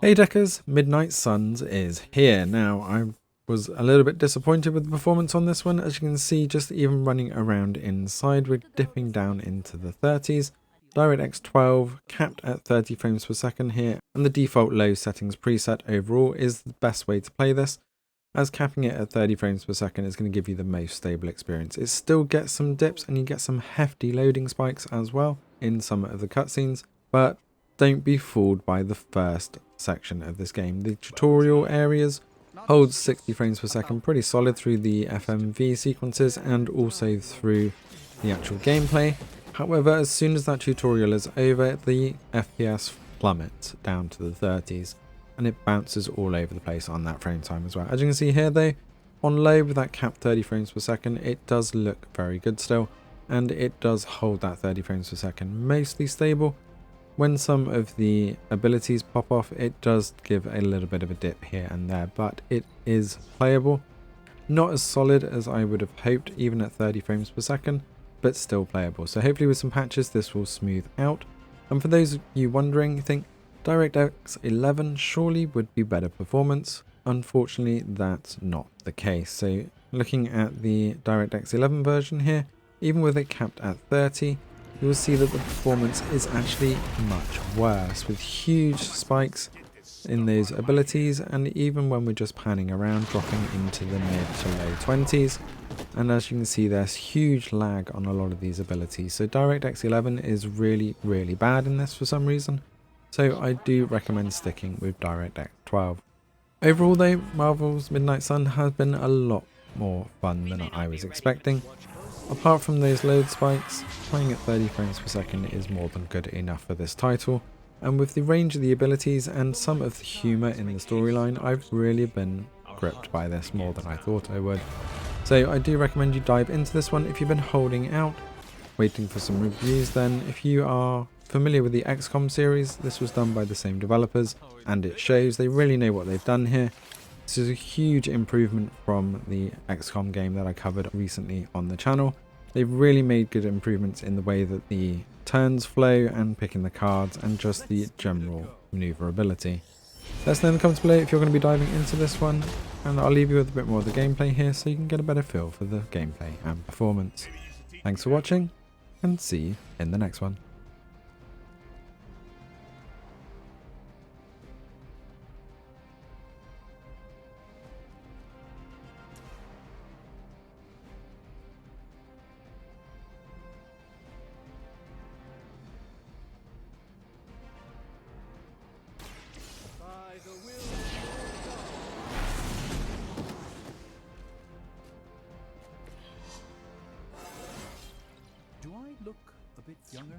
Hey Deckers, Midnight Suns is here. Now, I was a little bit disappointed with the performance on this one. As you can see, just even running around inside, we're dipping down into the 30s. DirectX 12 capped at 30 frames per second here, and the default low settings preset overall is the best way to play this, as capping it at 30 frames per second is going to give you the most stable experience. It still gets some dips and you get some hefty loading spikes as well in some of the cutscenes, but don't be fooled by the first section of this game. The tutorial areas holds 60 frames per second pretty solid through the FMV sequences and also through the actual gameplay. However, as soon as that tutorial is over, the FPS plummets down to the 30s and it bounces all over the place on that frame time as well. As you can see here though, on low with that capped 30 frames per second, it does look very good still, and it does hold that 30 frames per second mostly stable. When some of the abilities pop off, it does give a little bit of a dip here and there, but it is playable. Not as solid as I would have hoped, even at 30 frames per second, but still playable. So hopefully with some patches, this will smooth out. And for those of you wondering, you think DirectX 11 surely would be better performance. Unfortunately, that's not the case. So looking at the DirectX 11 version here, even with it capped at 30, you will see that the performance is actually much worse, with huge spikes in those abilities, and even when we're just panning around, dropping into the mid to low 20s. And as you can see, there's huge lag on a lot of these abilities. So DirectX 11 is really bad in this for some reason. So I do recommend sticking with DirectX 12. Overall though, Marvel's Midnight Sun has been a lot more fun than I was expecting. Apart from those load spikes, playing at 30 frames per second is more than good enough for this title, and with the range of the abilities and some of the humour in the storyline, I've really been gripped by this more than I thought I would. So I do recommend you dive into this one if you've been holding out, waiting for some reviews. Then if you are familiar with the XCOM series, this was done by the same developers, and it shows they really know what they've done here. This is a huge improvement from the XCOM game that I covered recently on the channel. They've really made good improvements in the way that the turns flow and picking the cards and just the general maneuverability. Let us know in the comments below if you're going to be diving into this one, and I'll leave you with a bit more of the gameplay here so you can get a better feel for the gameplay and performance. Thanks for watching, and see you in the next one. Do I look a bit younger?